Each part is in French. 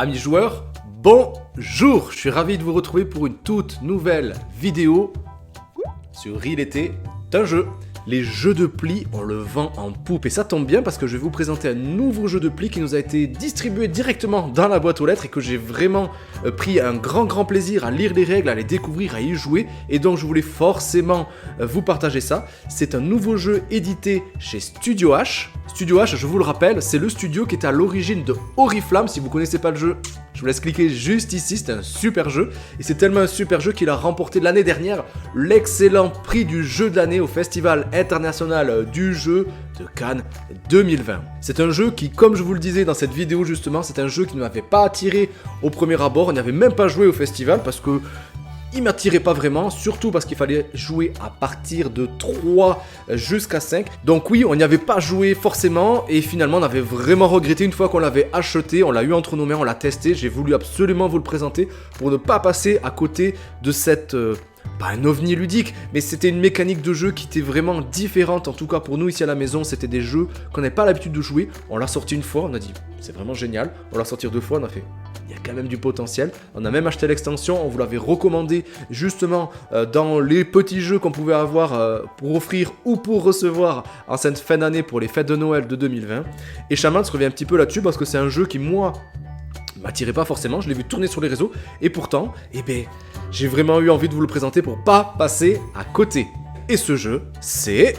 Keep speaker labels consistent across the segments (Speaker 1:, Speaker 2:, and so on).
Speaker 1: Amis joueurs, bonjour! Je suis ravi de vous retrouver pour une toute nouvelle vidéo sur Il était un jeu. Les jeux de pli, on le vend en poupe et ça tombe bien parce que je vais vous présenter un nouveau jeu de pli qui nous a été distribué directement dans la boîte aux lettres et que j'ai vraiment pris un grand plaisir à lire les règles, à les découvrir, à y jouer et donc je voulais forcément vous partager ça. C'est un nouveau jeu édité chez Studio H. Studio H, je vous le rappelle, c'est le studio qui était à l'origine de Oriflamme. Si vous ne connaissez pas le jeu, je vous laisse cliquer juste ici, c'est un super jeu. Et c'est tellement un super jeu qu'il a remporté l'année dernière l'excellent prix du jeu de l'année au Festival international du jeu de Cannes 2020. C'est un jeu qui, comme je vous le disais dans cette vidéo justement, c'est un jeu qui ne m'avait pas attiré au premier abord. On n'y avait même pas joué au festival parce que il m'attirait pas vraiment, surtout parce qu'il fallait jouer à partir de 3 jusqu'à 5. Donc oui, on n'y avait pas joué forcément et finalement on avait vraiment regretté une fois qu'on l'avait acheté, on l'a eu entre nos mains, on l'a testé. J'ai voulu absolument vous le présenter pour ne pas passer à côté de cette... pas un ovni ludique, mais c'était une mécanique de jeu qui était vraiment différente. En tout cas pour nous ici à la maison, c'était des jeux qu'on n'avait pas l'habitude de jouer. On l'a sorti une fois, on a dit c'est vraiment génial. On l'a sorti 2 fois, on a fait il y a quand même du potentiel. On a même acheté l'extension, on vous l'avait recommandé justement dans les petits jeux qu'on pouvait avoir pour offrir ou pour recevoir en cette fin d'année pour les fêtes de Noël de 2020. Et Shaman se revient un petit peu là-dessus parce que c'est un jeu qui moi m'attirait pas forcément, je l'ai vu tourner sur les réseaux et pourtant, j'ai vraiment eu envie de vous le présenter pour pas passer à côté. Et ce jeu, c'est...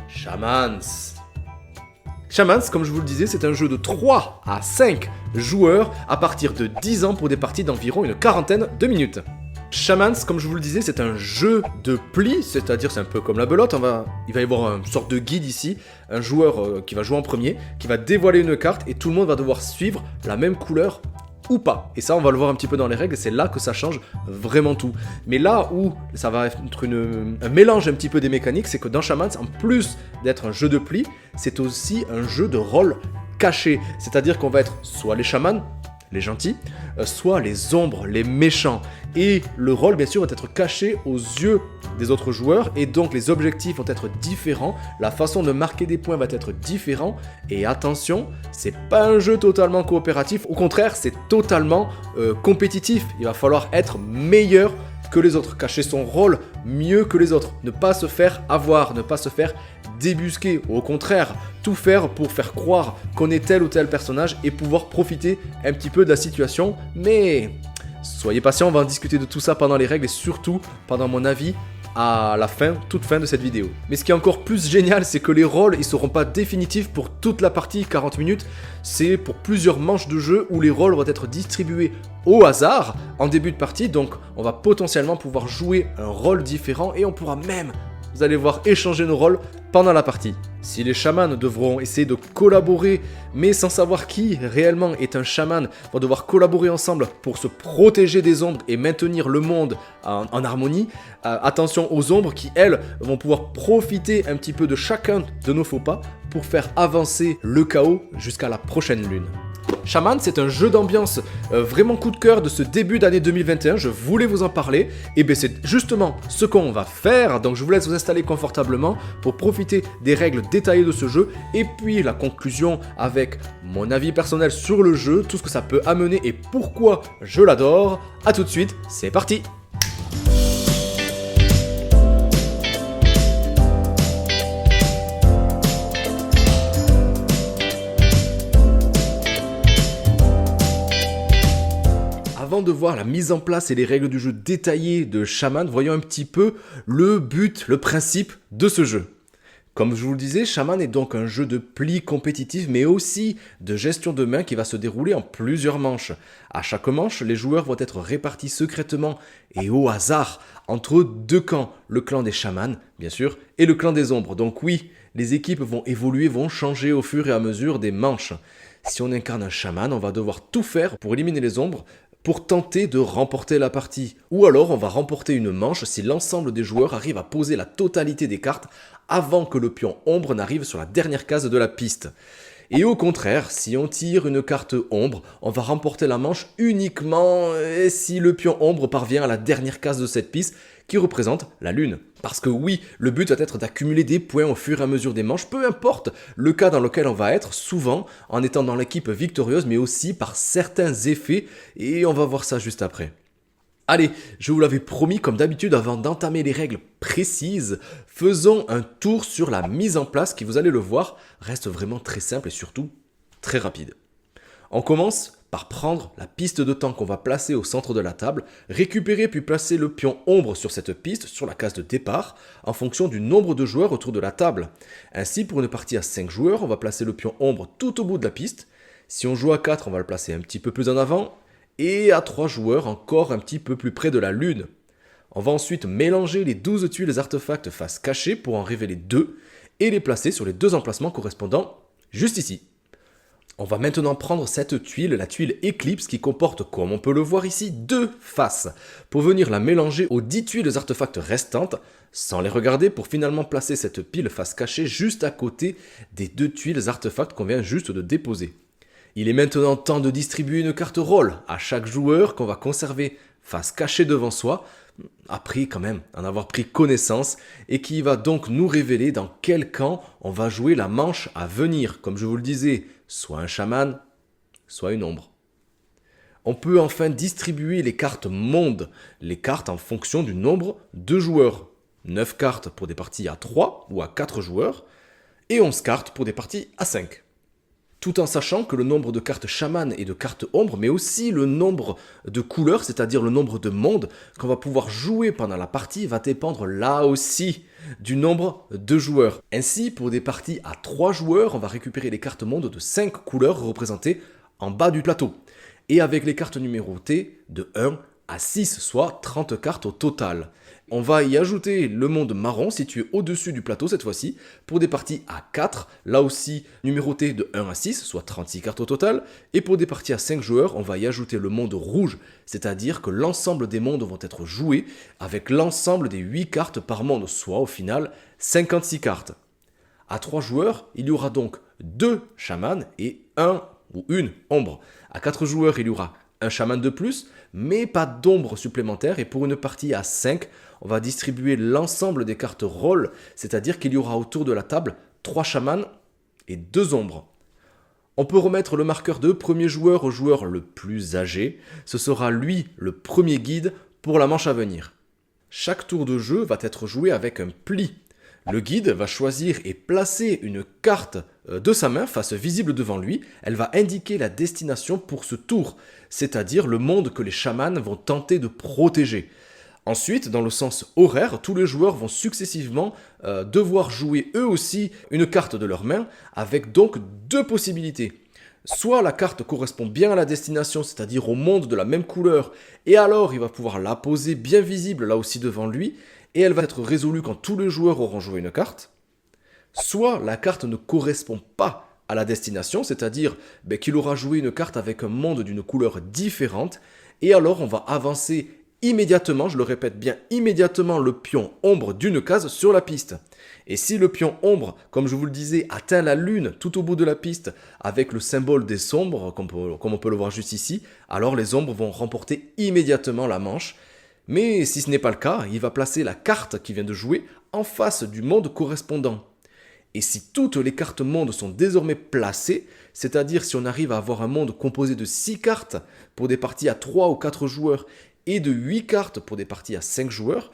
Speaker 1: Shamans. Shamans, comme je vous le disais, c'est un jeu de 3 à 5 joueurs à partir de 10 ans pour des parties d'environ une quarantaine de minutes. Shamans, comme je vous le disais, c'est un jeu de pli, c'est-à-dire c'est un peu comme la belote, il va y avoir une sorte de guide ici, un joueur qui va jouer en premier, qui va dévoiler une carte et tout le monde va devoir suivre la même couleur ou pas. Et ça, on va le voir un petit peu dans les règles, c'est là que ça change vraiment tout. Mais là où ça va être un mélange un petit peu des mécaniques, c'est que dans Shamans, en plus d'être un jeu de pli, c'est aussi un jeu de rôle caché. C'est-à-dire qu'on va être soit les chamans, les gentils, soit les ombres, les méchants. Et le rôle, bien sûr, va être caché aux yeux des autres joueurs, et donc les objectifs vont être différents, la façon de marquer des points va être différente, et attention, c'est pas un jeu totalement coopératif, au contraire, c'est totalement compétitif. Il va falloir être meilleur que les autres, cacher son rôle mieux que les autres, ne pas se faire avoir, ne pas se faire débusquer, au contraire, tout faire pour faire croire qu'on est tel ou tel personnage et pouvoir profiter un petit peu de la situation, mais soyez patient, on va en discuter de tout ça pendant les règles et surtout pendant mon avis à la fin, toute fin de cette vidéo. Mais ce qui est encore plus génial, c'est que les rôles, ils seront pas définitifs pour toute la partie 40 minutes, c'est pour plusieurs manches de jeu où les rôles vont être distribués au hasard en début de partie, donc on va potentiellement pouvoir jouer un rôle différent et on pourra même, vous allez voir, échanger nos rôles pendant la partie. Si les chamans devront essayer de collaborer, mais sans savoir qui réellement est un chaman, vont devoir collaborer ensemble pour se protéger des ombres et maintenir le monde en harmonie, attention aux ombres qui, elles, vont pouvoir profiter un petit peu de chacun de nos faux pas pour faire avancer le chaos jusqu'à la prochaine lune. Shaman, c'est un jeu d'ambiance vraiment coup de cœur de ce début d'année 2021, je voulais vous en parler, et bien c'est justement ce qu'on va faire, donc je vous laisse vous installer confortablement pour profiter des règles détaillées de ce jeu, et puis la conclusion avec mon avis personnel sur le jeu, tout ce que ça peut amener et pourquoi je l'adore. A tout de suite, c'est parti! Avant de voir la mise en place et les règles du jeu détaillées de Shaman, voyons un petit peu le but, le principe de ce jeu. Comme je vous le disais, Shaman est donc un jeu de pli compétitif, mais aussi de gestion de main qui va se dérouler en plusieurs manches. À chaque manche, les joueurs vont être répartis secrètement et au hasard entre 2 camps, le clan des chamans, bien sûr, et le clan des ombres. Donc oui, les équipes vont évoluer, vont changer au fur et à mesure des manches. Si on incarne un chaman, on va devoir tout faire pour éliminer les ombres, pour tenter de remporter la partie. Ou alors on va remporter une manche si l'ensemble des joueurs arrive à poser la totalité des cartes avant que le pion ombre n'arrive sur la dernière case de la piste. Et au contraire, si on tire une carte ombre, on va remporter la manche uniquement si le pion ombre parvient à la dernière case de cette piste qui représente la lune. Parce que oui, le but va être d'accumuler des points au fur et à mesure des manches, peu importe le cas dans lequel on va être, souvent en étant dans l'équipe victorieuse, mais aussi par certains effets, et on va voir ça juste après. Allez, je vous l'avais promis, comme d'habitude, avant d'entamer les règles précises, faisons un tour sur la mise en place qui, vous allez le voir, reste vraiment très simple et surtout très rapide. On commence par prendre la piste de temps qu'on va placer au centre de la table, récupérer puis placer le pion ombre sur cette piste, sur la case de départ, en fonction du nombre de joueurs autour de la table. Ainsi, pour une partie à 5 joueurs, on va placer le pion ombre tout au bout de la piste. Si on joue à 4, on va le placer un petit peu plus en avant. Et à 3 joueurs, encore un petit peu plus près de la lune. On va ensuite mélanger les 12 tuiles artefacts face cachée pour en révéler 2 et les placer sur les 2 emplacements correspondants juste ici. On va maintenant prendre cette tuile, la tuile Eclipse, qui comporte, comme on peut le voir ici, 2 faces, pour venir la mélanger aux 10 tuiles artefacts restantes, sans les regarder, pour finalement placer cette pile face cachée juste à côté des 2 tuiles artefacts qu'on vient juste de déposer. Il est maintenant temps de distribuer une carte rôle à chaque joueur qu'on va conserver face cachée devant soi, après quand même en avoir pris connaissance, et qui va donc nous révéler dans quel camp on va jouer la manche à venir. Comme je vous le disais, soit un chaman, soit une ombre. On peut enfin distribuer les cartes monde, les cartes en fonction du nombre de joueurs. 9 cartes pour des parties à 3 ou à 4 joueurs, et 11 cartes pour des parties à 5. Tout en sachant que le nombre de cartes chaman et de cartes ombre, mais aussi le nombre de couleurs, c'est-à-dire le nombre de mondes qu'on va pouvoir jouer pendant la partie, va dépendre là aussi du nombre de joueurs. Ainsi, pour des parties à 3 joueurs, on va récupérer les cartes mondes de 5 couleurs représentées en bas du plateau. Et avec les cartes numérotées de 1 à 6, soit 30 cartes au total. On va y ajouter le monde marron situé au-dessus du plateau cette fois-ci pour des parties à 4, là aussi numéroté de 1 à 6, soit 36 cartes au total. Et pour des parties à 5 joueurs, on va y ajouter le monde rouge, c'est-à-dire que l'ensemble des mondes vont être joués avec l'ensemble des 8 cartes par monde, soit au final 56 cartes. À 3 joueurs, il y aura donc 2 chamans et 1 ou une ombre. À 4 joueurs, il y aura un chaman de plus, mais pas d'ombre supplémentaire. Et pour une partie à 5, on va distribuer l'ensemble des cartes rôle, c'est-à-dire qu'il y aura autour de la table 3 chamans et 2 ombres. On peut remettre le marqueur de premier joueur au joueur le plus âgé. Ce sera lui le premier guide pour la manche à venir. Chaque tour de jeu va être joué avec un pli. Le guide va choisir et placer une carte de sa main face visible devant lui. Elle va indiquer la destination pour ce tour, c'est-à-dire le monde que les chamans vont tenter de protéger. Ensuite, dans le sens horaire, tous les joueurs vont successivement devoir jouer eux aussi une carte de leur main, avec donc 2 possibilités. Soit la carte correspond bien à la destination, c'est-à-dire au monde de la même couleur, et alors il va pouvoir la poser bien visible là aussi devant lui, et elle va être résolue quand tous les joueurs auront joué une carte. Soit la carte ne correspond pas à la destination, c'est-à-dire qu'il aura joué une carte avec un monde d'une couleur différente, et alors on va avancer immédiatement, je le répète bien, immédiatement le pion ombre d'une case sur la piste. Et si le pion ombre, comme je vous le disais, atteint la lune tout au bout de la piste avec le symbole des ombres, comme on peut le voir juste ici, alors les ombres vont remporter immédiatement la manche. Mais si ce n'est pas le cas, il va placer la carte qu'il vient de jouer en face du monde correspondant. Et si toutes les cartes mondes sont désormais placées, c'est-à-dire si on arrive à avoir un monde composé de 6 cartes pour des parties à 3 ou 4 joueurs et de 8 cartes pour des parties à 5 joueurs,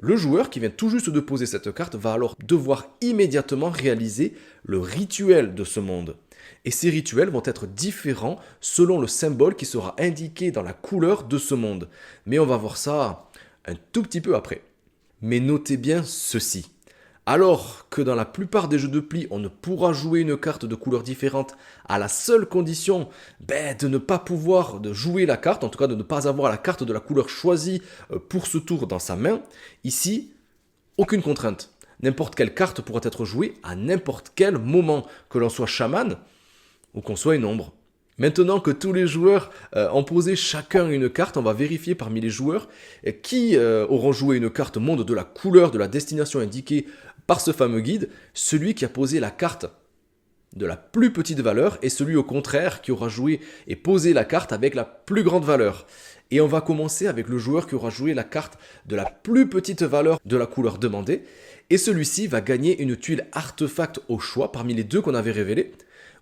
Speaker 1: le joueur qui vient tout juste de poser cette carte va alors devoir immédiatement réaliser le rituel de ce monde. Et ces rituels vont être différents selon le symbole qui sera indiqué dans la couleur de ce monde. Mais on va voir ça un tout petit peu après. Mais notez bien ceci. Alors que dans la plupart des jeux de pli, on ne pourra jouer une carte de couleur différente à la seule condition de ne pas pouvoir jouer la carte, en tout cas de ne pas avoir la carte de la couleur choisie pour ce tour dans sa main, ici, aucune contrainte. N'importe quelle carte pourra être jouée à n'importe quel moment, que l'on soit chaman ou qu'on soit une ombre. Maintenant que tous les joueurs ont posé chacun une carte, on va vérifier parmi les joueurs qui auront joué une carte monde de la couleur de la destination indiquée par ce fameux guide. Celui qui a posé la carte de la plus petite valeur et celui au contraire qui aura joué et posé la carte avec la plus grande valeur. Et on va commencer avec le joueur qui aura joué la carte de la plus petite valeur de la couleur demandée. Et celui-ci va gagner une tuile artefact au choix parmi les deux qu'on avait révélées,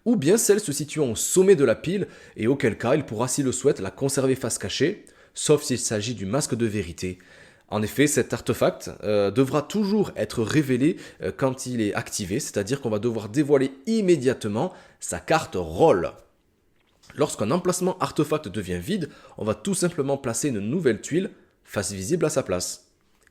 Speaker 1: ou bien celle se situant au sommet de la pile, et auquel cas il pourra, s'il le souhaite, la conserver face cachée, sauf s'il s'agit du masque de vérité. En effet, cet artefact devra toujours être révélé quand il est activé, c'est-à-dire qu'on va devoir dévoiler immédiatement sa carte rôle. Lorsqu'un emplacement artefact devient vide, on va tout simplement placer une nouvelle tuile face visible à sa place.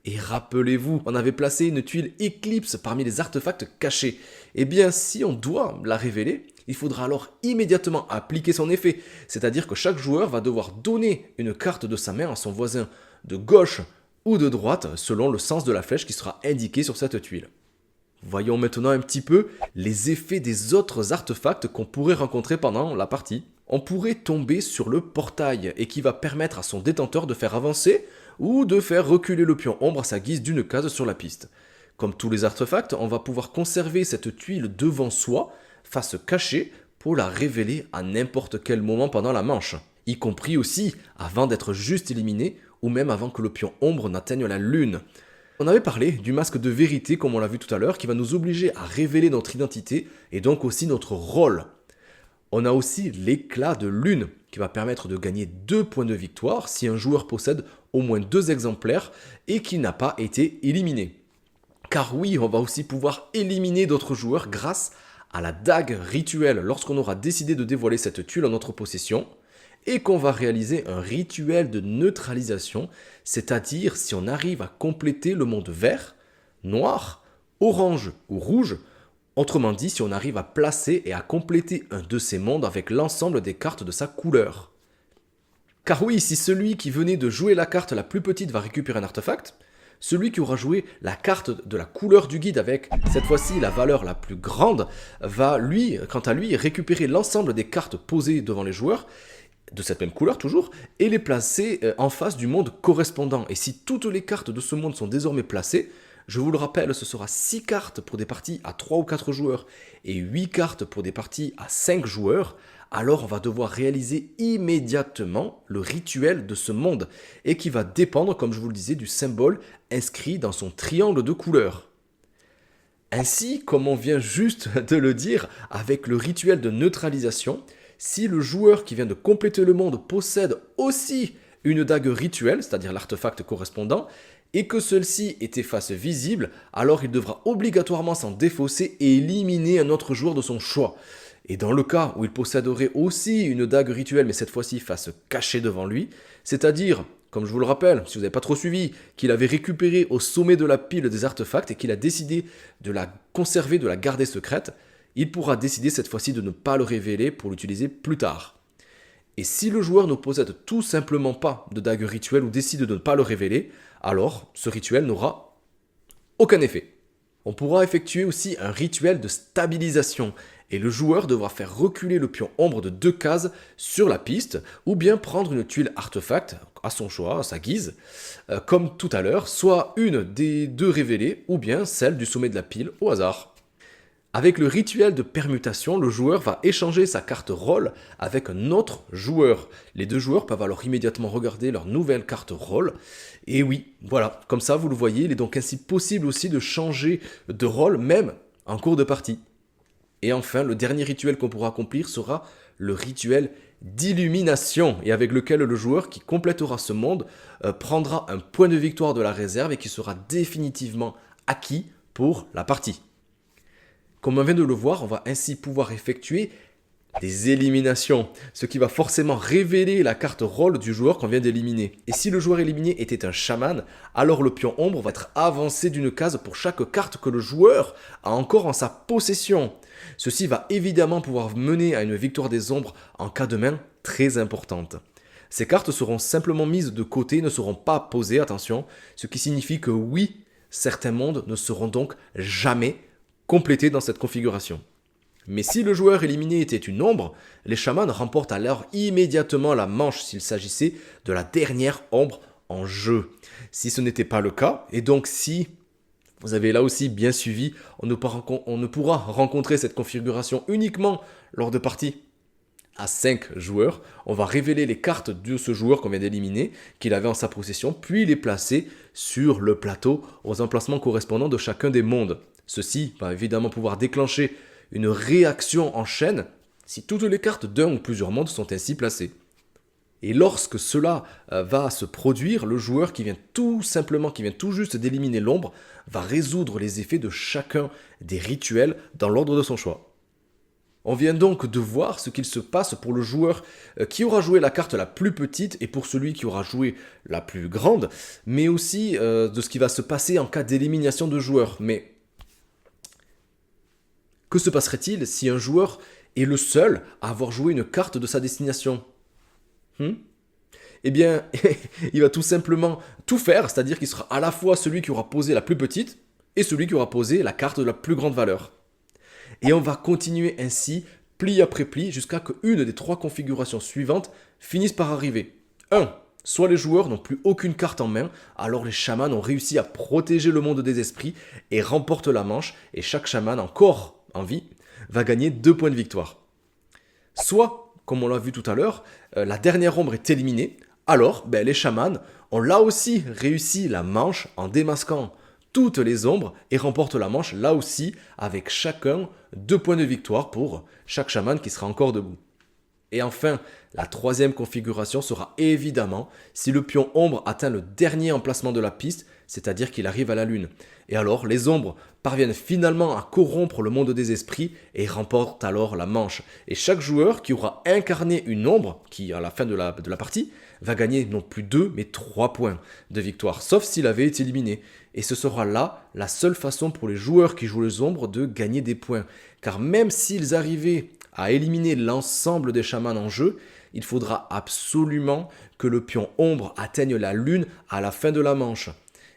Speaker 1: Et rappelez-vous, on avait placé une tuile éclipse parmi les artefacts cachés. Eh bien, si on doit la révéler, il faudra alors immédiatement appliquer son effet. C'est-à-dire que chaque joueur va devoir donner une carte de sa main à son voisin de gauche ou de droite, selon le sens de la flèche qui sera indiquée sur cette tuile. Voyons maintenant un petit peu les effets des autres artefacts qu'on pourrait rencontrer pendant la partie. On pourrait tomber sur le portail et qui va permettre à son détenteur de faire avancer ou de faire reculer le pion ombre à sa guise d'une case sur la piste. Comme tous les artefacts, on va pouvoir conserver cette tuile devant soi, face cachée, pour la révéler à n'importe quel moment pendant la manche, y compris aussi avant d'être juste éliminé ou même avant que le pion ombre n'atteigne la lune. On avait parlé du masque de vérité, comme on l'a vu tout à l'heure, qui va nous obliger à révéler notre identité et donc aussi notre rôle. On a aussi l'éclat de lune, qui va permettre de gagner 2 points de victoire si un joueur possède au moins 2 exemplaires et qui n'a pas été éliminé. Car oui, on va aussi pouvoir éliminer d'autres joueurs grâce à la dague rituelle lorsqu'on aura décidé de dévoiler cette tuile en notre possession et qu'on va réaliser un rituel de neutralisation, c'est-à-dire si on arrive à compléter le monde vert, noir, orange ou rouge. Autrement dit, si on arrive à placer et à compléter un de ces mondes avec l'ensemble des cartes de sa couleur. Car oui, si celui qui venait de jouer la carte la plus petite va récupérer un artefact, celui qui aura joué la carte de la couleur du guide avec, cette fois-ci, la valeur la plus grande, va lui, quant à lui, récupérer l'ensemble des cartes posées devant les joueurs, de cette même couleur toujours, et les placer en face du monde correspondant. Et si toutes les cartes de ce monde sont désormais placées, je vous le rappelle, ce sera 6 cartes pour des parties à 3 ou 4 joueurs et 8 cartes pour des parties à 5 joueurs, alors on va devoir réaliser immédiatement le rituel de ce monde et qui va dépendre, comme je vous le disais, du symbole inscrit dans son triangle de couleurs. Ainsi, comme on vient juste de le dire, avec le rituel de neutralisation, si le joueur qui vient de compléter le monde possède aussi une dague rituelle, c'est-à-dire l'artefact correspondant, et que celle-ci était face visible, alors il devra obligatoirement s'en défausser et éliminer un autre joueur de son choix. Et dans le cas où il posséderait aussi une dague rituelle, mais cette fois-ci face cachée devant lui, c'est-à-dire, comme je vous le rappelle, si vous n'avez pas trop suivi, qu'il avait récupéré au sommet de la pile des artefacts et qu'il a décidé de la conserver, de la garder secrète, il pourra décider cette fois-ci de ne pas le révéler pour l'utiliser plus tard. Et si le joueur ne possède tout simplement pas de dague rituelle ou décide de ne pas le révéler, alors ce rituel n'aura aucun effet. On pourra effectuer aussi un rituel de stabilisation et le joueur devra faire reculer le pion ombre de 2 cases sur la piste ou bien prendre une tuile artefact à son choix, à sa guise, comme tout à l'heure, soit une des 2 révélées ou bien celle du sommet de la pile au hasard. Avec le rituel de permutation, le joueur va échanger sa carte rôle avec un autre joueur. Les 2 joueurs peuvent alors immédiatement regarder leur nouvelle carte rôle. Et oui, voilà, comme ça vous le voyez, il est donc ainsi possible aussi de changer de rôle même en cours de partie. Et enfin, le dernier rituel qu'on pourra accomplir sera le rituel d'illumination, et avec lequel le joueur qui complétera ce monde prendra un point de victoire de la réserve et qui sera définitivement acquis pour la partie. Comme on vient de le voir, on va ainsi pouvoir effectuer des éliminations, ce qui va forcément révéler la carte rôle du joueur qu'on vient d'éliminer. Et si le joueur éliminé était un chaman, alors le pion ombre va être avancé d'une case pour chaque carte que le joueur a encore en sa possession. Ceci va évidemment pouvoir mener à une victoire des ombres en cas de main très importante. Ces cartes seront simplement mises de côté, ne seront pas posées, attention, ce qui signifie que oui, certains mondes ne seront donc jamais complétés dans cette configuration. Mais si le joueur éliminé était une ombre, les chamans remportent alors immédiatement la manche s'il s'agissait de la dernière ombre en jeu. Si ce n'était pas le cas, et donc si Vous avez là aussi bien suivi, on ne pourra rencontrer cette configuration uniquement lors de parties à 5 joueurs. On va révéler les cartes de ce joueur qu'on vient d'éliminer, qu'il avait en sa possession, puis les placer sur le plateau aux emplacements correspondants de chacun des mondes. Ceci va évidemment pouvoir déclencher une réaction en chaîne si toutes les cartes d'un ou plusieurs mondes sont ainsi placées. Et lorsque cela va se produire, le joueur qui vient tout juste d'éliminer l'ombre, va résoudre les effets de chacun des rituels dans l'ordre de son choix. On vient donc de voir ce qu'il se passe pour le joueur qui aura joué la carte la plus petite et pour celui qui aura joué la plus grande, mais aussi de ce qui va se passer en cas d'élimination de joueurs. Mais que se passerait-il si un joueur est le seul à avoir joué une carte de sa destination ? Eh bien, il va tout simplement tout faire, c'est-à-dire qu'il sera à la fois celui qui aura posé la plus petite et celui qui aura posé la carte de la plus grande valeur. Et on va continuer ainsi, pli après pli, jusqu'à qu'une des 3 configurations suivantes finisse par arriver. 1. Soit les joueurs n'ont plus aucune carte en main, alors les chamans ont réussi à protéger le monde des esprits et remportent la manche, et chaque chaman encore en vie va gagner 2 points de victoire. Soit, comme on l'a vu tout à l'heure, la dernière ombre est éliminée, alors les chamans ont là aussi réussi la manche en démasquant toutes les ombres et remportent la manche là aussi avec chacun 2 points de victoire pour chaque chaman qui sera encore debout. Et enfin, la 3e configuration sera évidemment si le pion ombre atteint le dernier emplacement de la piste, c'est-à-dire qu'il arrive à la lune. Et alors, les ombres parviennent finalement à corrompre le monde des esprits et remportent alors la manche. Et chaque joueur qui aura incarné une ombre, qui à la fin de la partie, va gagner non plus 2 mais 3 points de victoire, sauf s'il avait été éliminé. Et ce sera là la seule façon pour les joueurs qui jouent les ombres de gagner des points. Car même s'ils arrivaient à éliminer l'ensemble des chamans en jeu, il faudra absolument que le pion ombre atteigne la lune à la fin de la manche.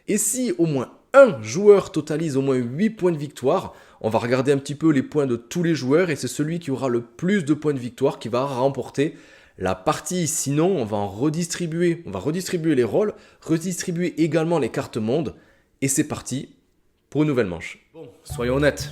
Speaker 1: Et si au moins un joueur totalise au moins 8 points de victoire, on va regarder un petit peu les points de tous les joueurs et c'est celui qui aura le plus de points de victoire qui va remporter la partie. Sinon, on va redistribuer les rôles, redistribuer également les cartes monde et c'est parti pour une nouvelle manche. Bon, soyons honnêtes.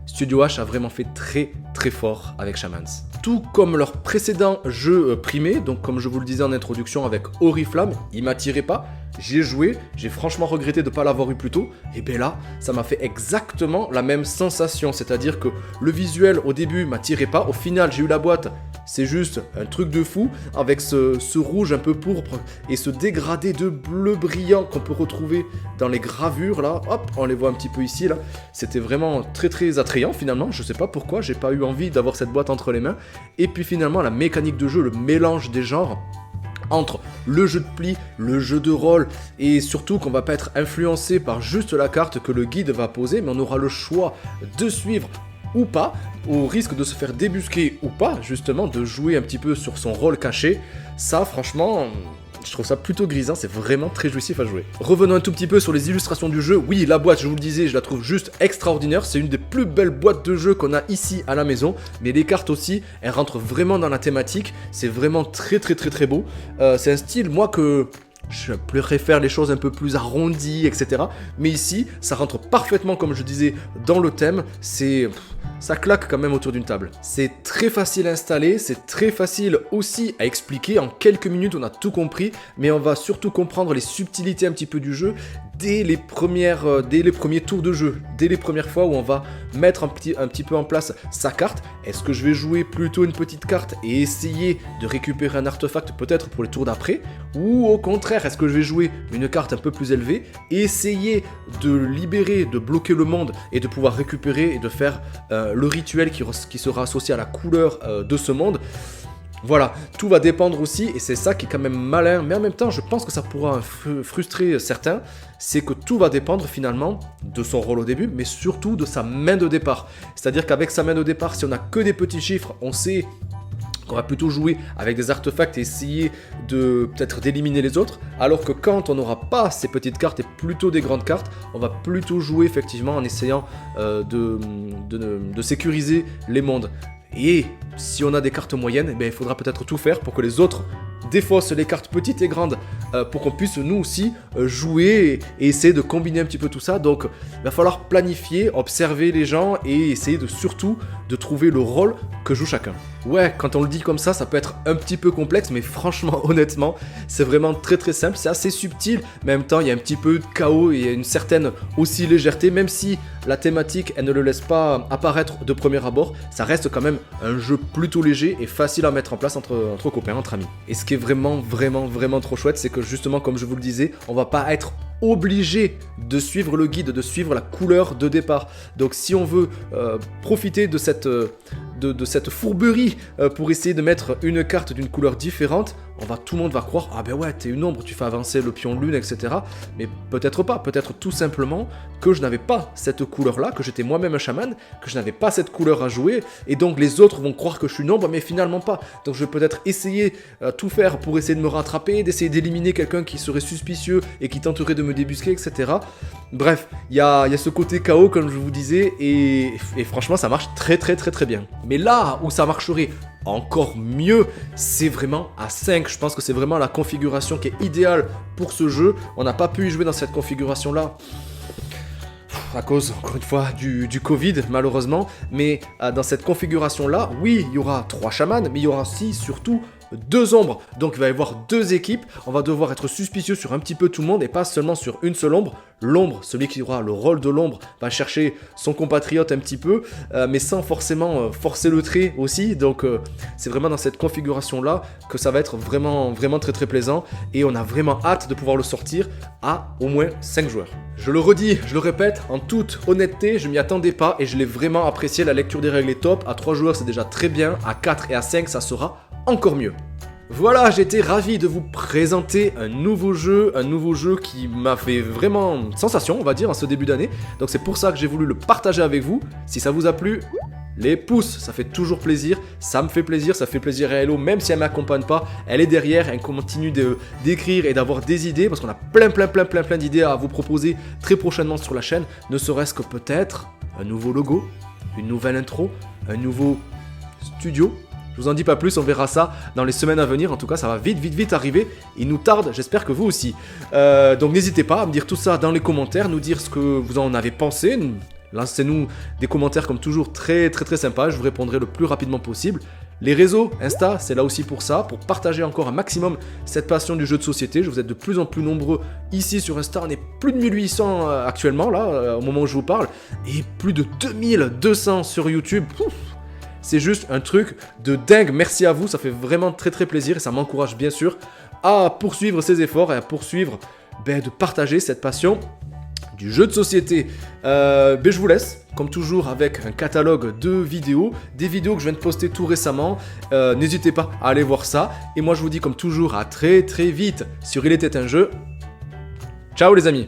Speaker 1: Studio H a vraiment fait très très fort avec Shamans. Tout comme leur précédent jeu primé, donc comme je vous le disais en introduction avec Oriflamme, il m'attirait pas, j'y ai joué, j'ai franchement regretté de ne pas l'avoir eu plus tôt, et bien là, ça m'a fait exactement la même sensation, c'est-à-dire que le visuel au début m'attirait pas, au final j'ai eu la boîte, c'est juste un truc de fou, avec ce rouge un peu pourpre et ce dégradé de bleu brillant qu'on peut retrouver dans les gravures là, hop, on les voit un petit peu ici là, c'était vraiment très très attrayant finalement, je sais pas pourquoi, j'ai pas eu envie d'avoir cette boîte entre les mains, et puis finalement la mécanique de jeu, le mélange des genres, entre le jeu de pli, le jeu de rôle et surtout qu'on va pas être influencé par juste la carte que le guide va poser, mais on aura le choix de suivre ou pas, au risque de se faire débusquer ou pas, justement, de jouer un petit peu sur son rôle caché. Ça, franchement, je trouve ça plutôt grisant, c'est vraiment très jouissif à jouer. Revenons un tout petit peu sur les illustrations du jeu. Oui, la boîte, je vous le disais, je la trouve juste extraordinaire. C'est une des plus belles boîtes de jeu qu'on a ici à la maison. Mais les cartes aussi, elles rentrent vraiment dans la thématique. C'est vraiment très très très très beau. C'est un style, moi, que je préfère les choses un peu plus arrondies, etc. Mais ici, ça rentre parfaitement, comme je disais, dans le thème. Ça claque quand même autour d'une table. C'est très facile à installer, c'est très facile aussi à expliquer. En quelques minutes, on a tout compris, mais on va surtout comprendre les subtilités un petit peu du jeu dès les premiers tours de jeu, dès les premières fois où on va mettre un petit peu en place sa carte. Est-ce que je vais jouer plutôt une petite carte et essayer de récupérer un artefact peut-être pour les tours d'après, ou au contraire, est-ce que je vais jouer une carte un peu plus élevée et essayer de libérer, de bloquer le monde et de pouvoir récupérer et de faire le rituel qui sera associé à la couleur de ce monde. Voilà, tout va dépendre aussi, et c'est ça qui est quand même malin, mais en même temps, je pense que ça pourra frustrer certains, c'est que tout va dépendre finalement de son rôle au début, mais surtout de sa main de départ. C'est-à-dire qu'avec sa main de départ, si on n'a que des petits chiffres, on sait qu'on va plutôt jouer avec des artefacts et essayer de peut-être d'éliminer les autres, alors que quand on n'aura pas ces petites cartes et plutôt des grandes cartes, on va plutôt jouer effectivement en essayant de sécuriser les mondes. Et si on a des cartes moyennes, il faudra peut-être tout faire pour que les autres défausse les cartes petites et grandes pour qu'on puisse nous aussi jouer et essayer de combiner un petit peu tout ça. Donc il va falloir planifier, observer les gens et essayer surtout de trouver le rôle que joue chacun. Ouais, quand on le dit comme ça peut être un petit peu complexe, mais franchement, honnêtement, c'est vraiment très très simple, c'est assez subtil, mais en même temps, il y a un petit peu de chaos et il y a une certaine aussi légèreté, même si la thématique, elle ne le laisse pas apparaître de premier abord, ça reste quand même un jeu plutôt léger et facile à mettre en place entre copains, entre amis. Et ce qui est vraiment trop chouette, c'est que justement, comme je vous le disais, on va pas être obligé de suivre le guide, de suivre la couleur de départ. Donc si on veut profiter de cette fourberie pour essayer de mettre une carte d'une couleur différente, tout le monde va croire, ah ben ouais, t'es une ombre, tu fais avancer le pion lune, etc. Mais peut-être pas, peut-être tout simplement que je n'avais pas cette couleur-là, que j'étais moi-même un chaman, que je n'avais pas cette couleur à jouer, et donc les autres vont croire que je suis une ombre, mais finalement pas. Donc je vais peut-être essayer tout faire pour essayer de me rattraper, d'essayer d'éliminer quelqu'un qui serait suspicieux et qui tenterait de me débusquer, etc. Bref, il y a ce côté chaos, comme je vous disais, et franchement, ça marche très bien. Mais là où ça marcherait encore mieux, c'est vraiment à 5. Je pense que c'est vraiment la configuration qui est idéale pour ce jeu. On n'a pas pu y jouer dans cette configuration-là à cause, encore une fois, du Covid, malheureusement. Mais dans cette configuration-là, oui, il y aura 3 chamans, mais il y aura aussi, surtout, 2 ombres. Donc il va y avoir 2 équipes. On va devoir être suspicieux sur un petit peu tout le monde et pas seulement sur une seule ombre. L'ombre, celui qui aura le rôle de l'ombre, va chercher son compatriote un petit peu, mais sans forcément forcer le trait aussi. Donc c'est vraiment dans cette configuration-là que ça va être vraiment très plaisant. Et on a vraiment hâte de pouvoir le sortir à au moins 5 joueurs. Je le redis, je le répète, en toute honnêteté, je m'y attendais pas et je l'ai vraiment apprécié. La lecture des règles est top. À 3 joueurs, c'est déjà très bien. À 4 et à 5, ça sera encore mieux. Voilà, j'étais ravi de vous présenter un nouveau jeu qui m'a fait vraiment sensation, on va dire, en ce début d'année. Donc c'est pour ça que j'ai voulu le partager avec vous. Si ça vous a plu, les pouces, ça fait toujours plaisir, ça me fait plaisir, ça fait plaisir à Hello, même si elle m'accompagne pas, elle est derrière, elle continue d'écrire et d'avoir des idées, parce qu'on a plein d'idées à vous proposer très prochainement sur la chaîne, ne serait-ce que peut-être un nouveau logo, une nouvelle intro, un nouveau studio. Je vous en dis pas plus, on verra ça dans les semaines à venir. En tout cas, ça va vite arriver. Il nous tarde, j'espère que vous aussi. Donc n'hésitez pas à me dire tout ça dans les commentaires, nous dire ce que vous en avez pensé. Lancez-nous des commentaires comme toujours très sympas, je vous répondrai le plus rapidement possible. Les réseaux, Insta, c'est là aussi pour ça, pour partager encore un maximum cette passion du jeu de société. Vous êtes de plus en plus nombreux ici sur Insta, on est plus de 1800 actuellement, là, au moment où je vous parle, et plus de 2200 sur YouTube. C'est juste un truc de dingue, merci à vous, ça fait vraiment très plaisir et ça m'encourage bien sûr à poursuivre ces efforts et à poursuivre de partager cette passion du jeu de société. Je vous laisse, comme toujours, avec un catalogue de vidéos, des vidéos que je viens de poster tout récemment. N'hésitez pas à aller voir ça. Et moi je vous dis comme toujours à très vite sur Il était un jeu. Ciao les amis!